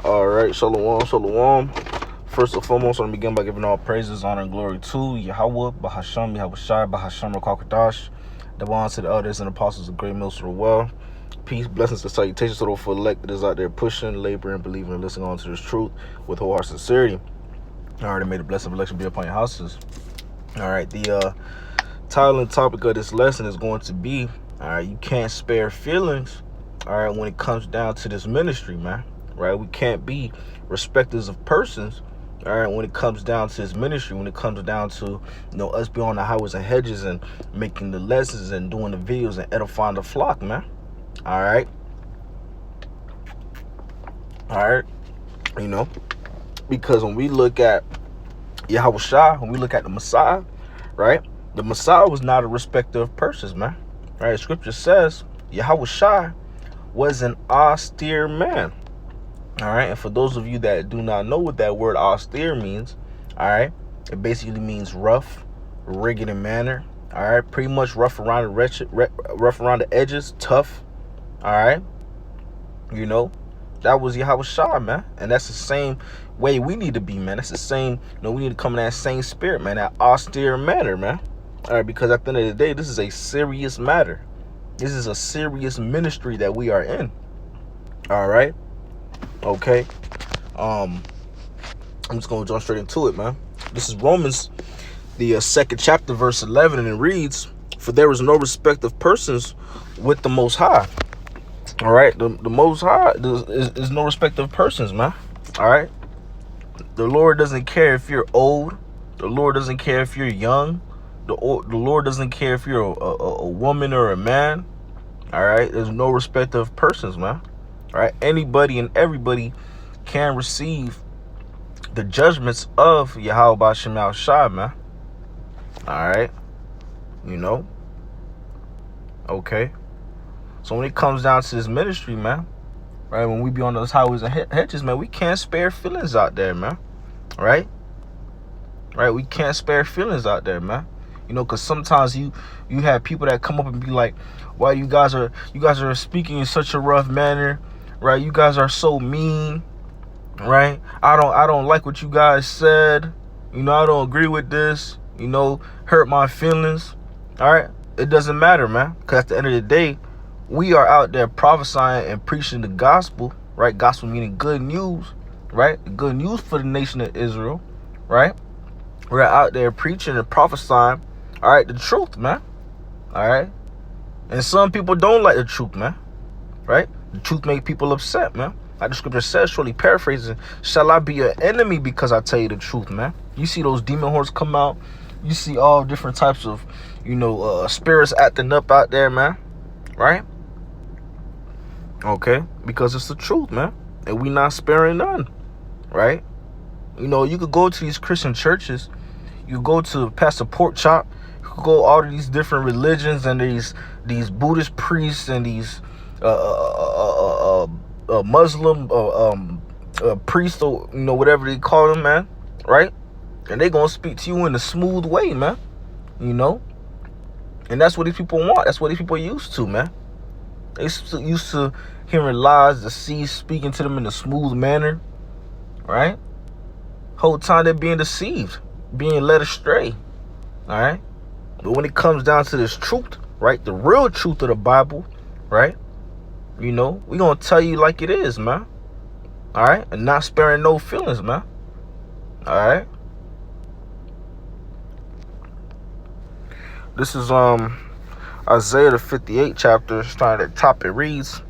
All right, shalom, shalom. First and foremost, I want to begin by giving all praises, honor, and glory to Yahweh, Bahasham, Yahweh Shai, Bahasham, Rakakadash, the ones to the elders and apostles of great mills to the well. Peace, blessings, and salutations to those for elect that is out there pushing, laboring, believing, and listening on to this truth with whole heart sincerity. All right, may the blessed election be upon your houses. All right, the title and topic of this lesson is going to be, all right, you can't spare feelings, all right, when it comes down to this ministry, man. Right, we can't be respecters of persons, all right, when it comes down to this ministry, when it comes down to, us being on the highways and hedges and making the lessons and doing the videos and edifying the flock, man. All right, because when we look at Yahweh Shai, when we look at the Messiah, right, the Messiah was not a respecter of persons, man. Right, Scripture says Yahweh Shai was an austere man. All right, and for those of you that do not know what that word austere means, all right, it basically means rough, rugged in manner. All right, pretty much rough around the edges, tough. All right, that was Yahweh Shai, man, and that's the same way we need to be, man. That's the same. We need to come in that same spirit, man, that austere manner, man. All right, because at the end of the day, this is a serious matter. This is a serious ministry that we are in. All right. Okay, I'm just gonna jump straight into it, man. This is Romans, the second chapter, verse 11, and it reads, "For there is no respect of persons with the Most High." All right, the Most High is no respect of persons, man. All right, the Lord doesn't care if you're old. The Lord doesn't care if you're young. The Lord doesn't care if you're a woman or a man. All right, there's no respect of persons, man. All right, anybody and everybody can receive the judgments of Yahweh B'Shem Yahweh Shai, man. All right, okay. So when it comes down to this ministry, man, right, when we be on those highways and hedges, man, we can't spare feelings out there, man. Right, we can't spare feelings out there, man. Because sometimes you have people that come up and be like, "Why you guys are speaking in such a rough manner." Right, you guys are so mean. Right, I don't like what you guys said. I don't agree with this. Hurt my feelings. All right, it doesn't matter, man. Because at the end of the day, we are out there prophesying and preaching the gospel. Right, gospel meaning good news. Right, good news for the nation of Israel. Right, we're out there preaching and prophesying. All right, the truth, man. All right, and some people don't like the truth, man. Right. The truth make people upset, man. Like the scripture says, surely paraphrasing, "Shall I be your enemy because I tell you the truth, man?" You see those demon hordes come out. You see all different types of, spirits acting up out there, man. Right? Okay. Because it's the truth, man. And we not sparing none. Right? You could go to these Christian churches. You go to Pastor Pork Chop. You could go all of these different religions and these Buddhist priests and these Muslim priest, or whatever they call them, man, right? And they gonna speak to you in a smooth way, man. And that's what these people want. That's what these people are used to, man. They used to hearing lies, the seas speaking to them in a smooth manner, right? Whole time they're being deceived, being led astray, all right? But when it comes down to this truth, right, the real truth of the Bible, right, we gonna tell you like it is, man. All right, and not sparing no feelings, man. All right. This is Isaiah the 58th chapter, starting at the top. It reads,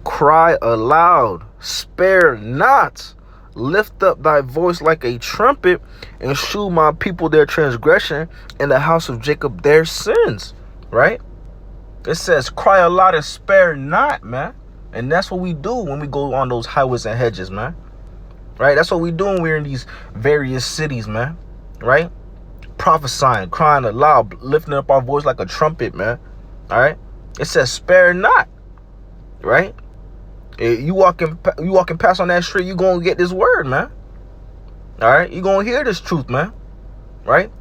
"Cry aloud, spare not, lift up thy voice like a trumpet, and shew my people their transgression, and the house of Jacob their sins." Right? It says, cry aloud and spare not, man. And that's what we do when we go on those highways and hedges, man. Right? That's what we do when we're in these various cities, man. Right? Prophesying, crying aloud, lifting up our voice like a trumpet, man. All right? It says, spare not. Right? You walking past on that street, you going to get this word, man. All right? You going to hear this truth, man. Right?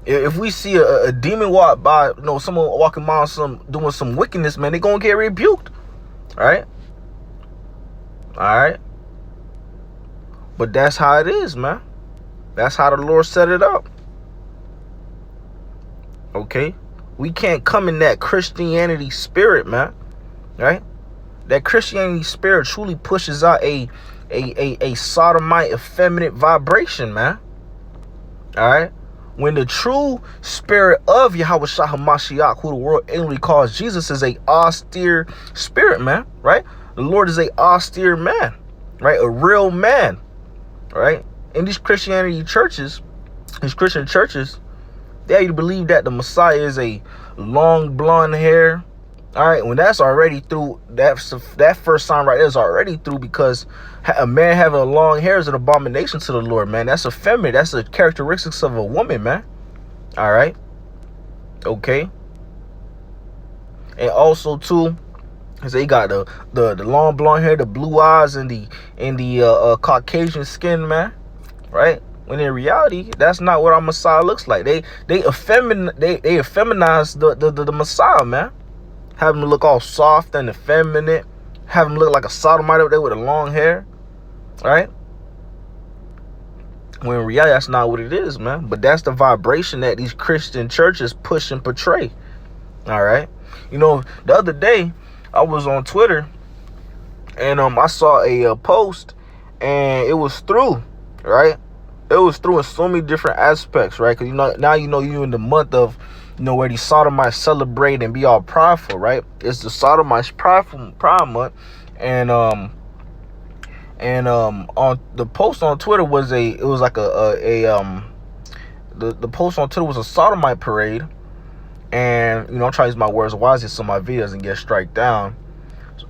If we see a demon walk by, someone walking by doing some wickedness, man, they gonna get rebuked. All right? All right? But that's how it is, man. That's how the Lord set it up. Okay? We can't come in that Christianity spirit, man. Right? That Christianity spirit truly pushes out a sodomite, effeminate vibration, man. All right? When the true spirit of Yahweh Shah HaMashiach, who the world inwardly calls Jesus, is a austere spirit, man. Right? The Lord is a austere man. Right? A real man. Right? In these Christianity churches, these Christian churches, they have you to believe that the Messiah is a long blonde hair. All right, when that's already through, that first sign right there is already through, because a man having a long hair is an abomination to the Lord, man. That's effeminate. That's the characteristics of a woman, man. All right, okay. And also too, cause they got the long blonde hair, the blue eyes, and the Caucasian skin, man. Right. When in reality, that's not what our Messiah looks like. They effeminize the Messiah, man. Have him look all soft and effeminate. Have him look like a sodomite up there with a long hair. Right? When in reality, that's not what it is, man. But that's the vibration that these Christian churches push and portray. All right? You know, the other day, I was on Twitter, and I saw a post, and it was through, right? It was through in so many different aspects, right? Because now you in the month of, where these sodomites celebrate and be all prideful, right? It's the sodomites pride month, and on the post on Twitter was the post on Twitter was a sodomite parade, and I'm trying to use my words wisely so my video doesn't get striked down.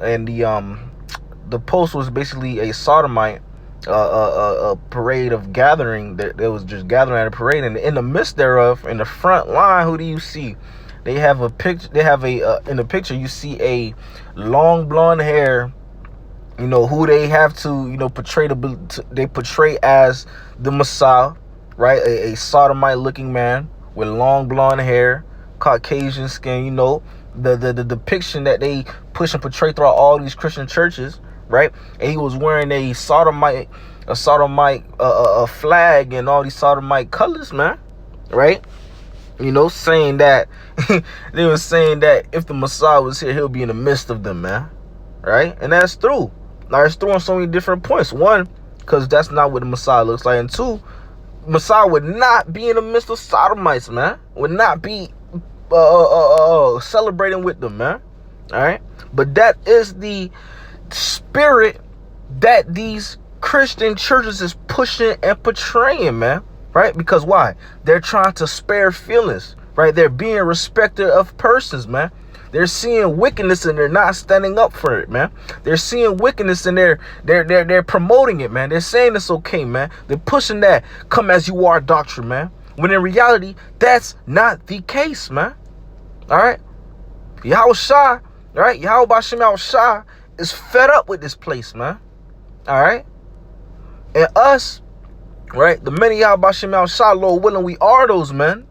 And the post was basically a sodomite a parade of gathering that was just gathering at a parade, and in the midst thereof, in the front line, who do you see? They have a picture. They have in the picture you see a long blonde hair. Who they have to portray they portray as the Messiah, right? A sodomite looking man with long blonde hair, Caucasian skin. The depiction that they push and portray throughout all these Christian churches. Right, and he was wearing a sodomite flag and all these sodomite colors, man. Right, saying that they were saying that if the Messiah was here, he'll be in the midst of them, man. Right, and that's true. Now it's true on so many different points. One, because that's not what the Messiah looks like, and two, Messiah would not be in the midst of sodomites, man. Would not be celebrating with them, man. All right, but that is the spirit that these Christian churches is pushing and portraying, man. Right? Because why? They're trying to spare feelings, right? They're being respected of persons, man. They're seeing wickedness and they're not standing up for it, man. They're seeing wickedness and they're promoting it, man. They're saying it's okay, man. They're pushing that come as you are doctrine, man. When in reality, that's not the case, man. All right? Yahweh Shah, right? Yahweh Bashem Shah is fed up with this place, man. All right? And us, right? The many Yahweh Bashem Shah, Lord willing, we are those men.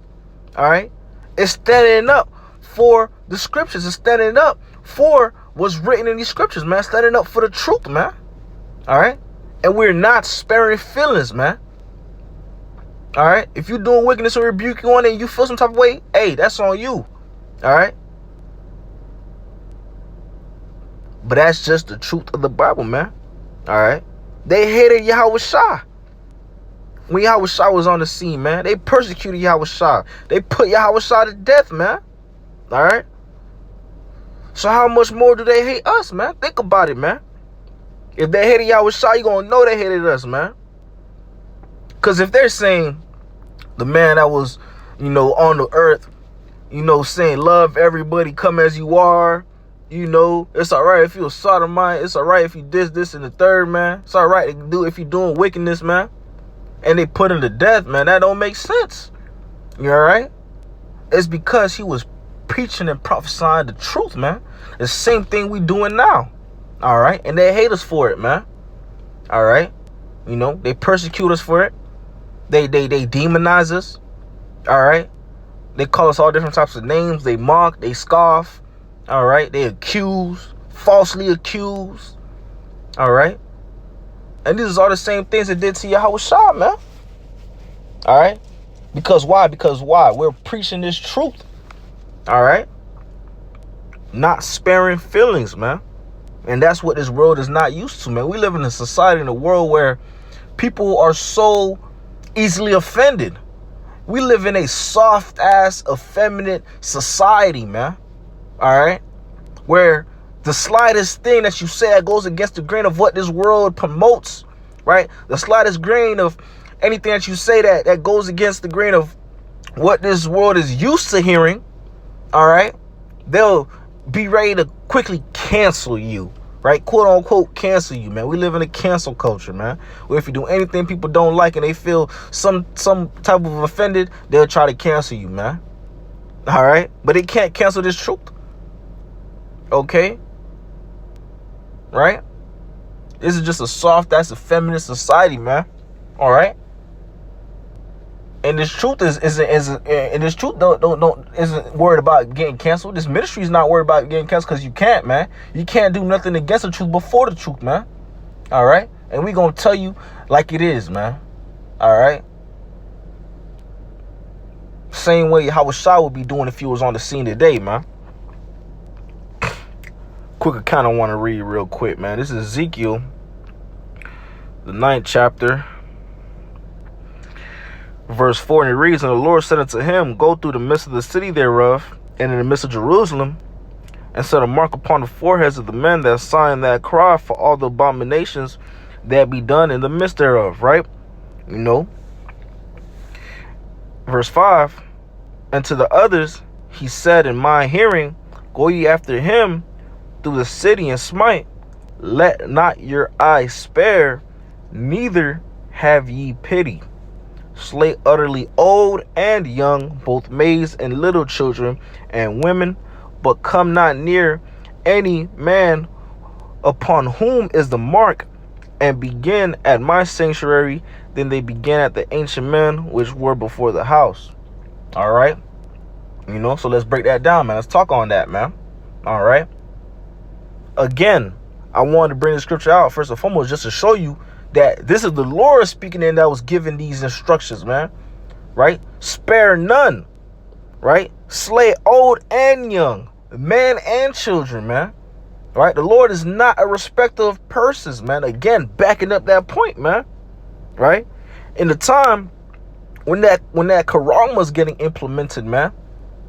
All right? It's standing up for the scriptures. It's standing up for what's written in these scriptures, man. Standing up for the truth, man. All right? And we're not sparing feelings, man. All right? If you're doing wickedness or rebuking on it and you feel some type of way, hey, that's on you. All right? But that's just the truth of the Bible, man. All right? They hated Yahweh Shah. When Yahweh Shah was on the scene, man, they persecuted Yahweh Shah. They put Yahweh Shah to death, man. All right? So how much more do they hate us, man? Think about it, man. If they hated Yahweh Shah, you're going to know they hated us, man. Because if they're saying the man that was, on the earth, saying love everybody, come as you are, it's all right if you're a sodomite. It's all right if you this, and the third, man. It's all right if you're doing wickedness, man. And they put him to death, man. That don't make sense. You all right? It's because he was preaching and prophesying the truth, man. The same thing we doing now. All right? And they hate us for it, man. All right? They persecute us for it. They demonize us. All right? They call us all different types of names. They mock. They scoff. All right? They accuse falsely accused. All right. And these are the same things that did to Yahushua, man. All right. Because why? Because why? We're preaching this truth. All right. Not sparing feelings, man. And that's what this world is not used to, man. We live in a society, in a world where people are so easily offended. We live in a soft-ass, effeminate society, man. All right? Where the slightest thing that you say that goes against the grain of what this world promotes, right? The slightest grain of anything that you say that goes against the grain of what this world is used to hearing, all right? They'll be ready to quickly cancel you, right? Quote unquote cancel you, man. We live in a cancel culture, man. Where if you do anything people don't like and they feel some type of offended, they'll try to cancel you, man. All right? But they can't cancel this truth. Okay? Right? This is just a soft, that's a feminist society, man. All right? And this truth isn't worried about getting canceled. This ministry is not worried about getting canceled because you can't, man. You can't do nothing against the truth before the truth, man. All right? And we gonna tell you like it is, man. All right? Same way Yahushua would be doing if he was on the scene today, man. Quick account I want to read real quick, man. This is Ezekiel, the 9th chapter, verse 4, and it reads, and the Lord said unto him, go through the midst of the city thereof, and in the midst of Jerusalem, and set a mark upon the foreheads of the men that sign that cry for all the abominations that be done in the midst thereof, right? You know. Verse 5, and to the others he said in my hearing, go ye after him through the city and smite, let not your eye spare, neither have ye pity. Slay utterly old and young, both maids and little children and women, but come not near any man upon whom is the mark, and begin at my sanctuary. Then they began at the ancient men which were before the house. All right. You know, so let's break that down, man. Let's talk on that, man. All right. Again, I wanted to bring the scripture out first and foremost just to show you that this is the Lord speaking in that was giving these instructions, man. Right? Spare none. Right? Slay old and young, man and children, man. Right? The Lord is not a respecter of persons, man. Again, backing up that point, man. Right? In the time when that Karama is getting implemented, man.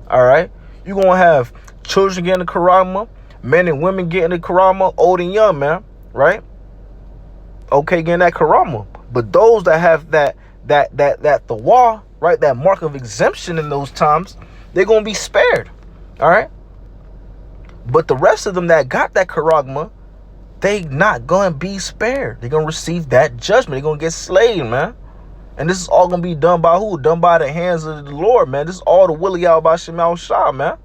All right? You're going to have children getting the Karama, men and women getting the Karama, old and young, man. Right? Okay, getting that Karama. But those that have that Thawa, right, that mark of exemption in those times, they're going to be spared. All right? But the rest of them that got that Karagma, they not going to be spared. They're going to receive that judgment. They're going to get slayed, man. And this is all going to be done by who? Done by the hands of the Lord, man. This is all the will of Yahweh Shema Shah, man.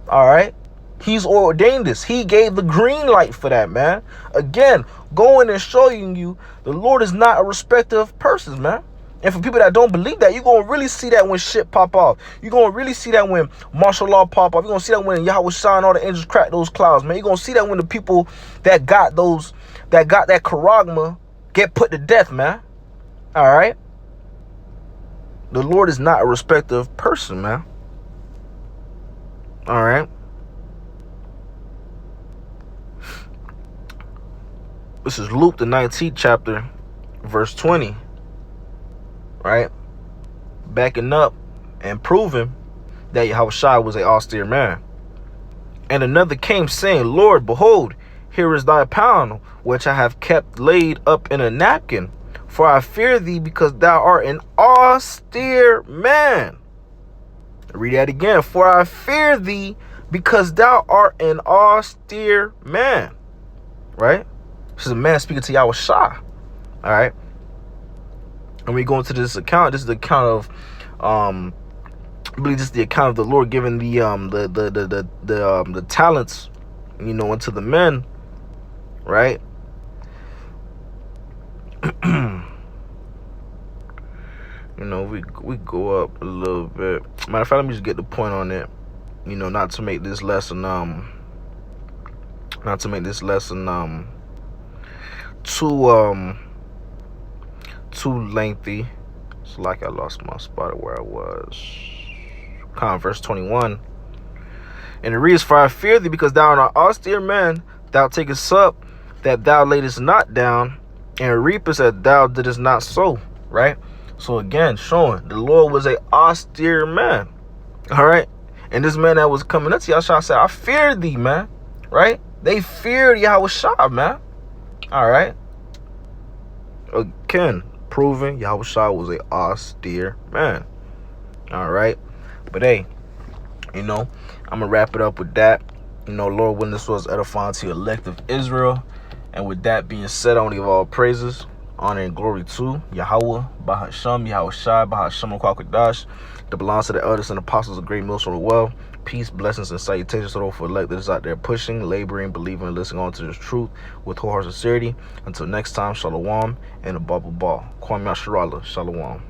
All right? He's ordained this. He gave the green light for that, man. Again, going and showing you the Lord is not a respecter of persons, man. And for people that don't believe that, you're going to really see that when shit pop off. You're going to really see that when martial law pop off. You're going to see that when Yahweh shine, all the angels crack those clouds, man. You're going to see that when the people that got that Karagma get put to death, man. All right? The Lord is not a respecter of person, man. All right? This is Luke, the 19th chapter, verse 20. Right? Backing up and proving that Yahushua was an austere man. And another came saying, Lord, behold, here is thy pound, which I have kept laid up in a napkin. For I fear thee, because thou art an austere man. Read that again. For I fear thee, because thou art an austere man. Right? This is a man speaking to Yahushua. All right? And we go into this account. This is the account of, I believe this is the account of the Lord giving the talents, you know, unto the men, right? You know, we go up a little bit. Matter of fact, let me just get the point on it. You know, not to make this lesson Not to make this lesson too lengthy. It's like I lost my spot of where I was. Verse 21. And it reads, for I fear thee, because thou art an austere man, thou takest up that thou laidest not down, and reapest that thou didst not sow. Right? So again, showing the Lord was a austere man. All right? And this man that was coming up to Yahshua said, I fear thee, man. Right? They feared Yahushua, man. All right? Again, proving Yahushua was a austere man. All right? But hey, I'm going to wrap it up with that. Lord willing, this was edifying to the elect of Israel. And with that being said, I want to give all praises, honor, and glory to Yahweh, Bahasham, Yahushua, Bahasham, Kwakadash, that belongs to the elders and apostles of Great Millstone well. Peace, blessings, and salutations to those for elect that is out there pushing, laboring, believing, and listening on to this truth with wholehearted sincerity. Until next time, shalom, and a bubble ball. Kwame Yasharallah, shalom.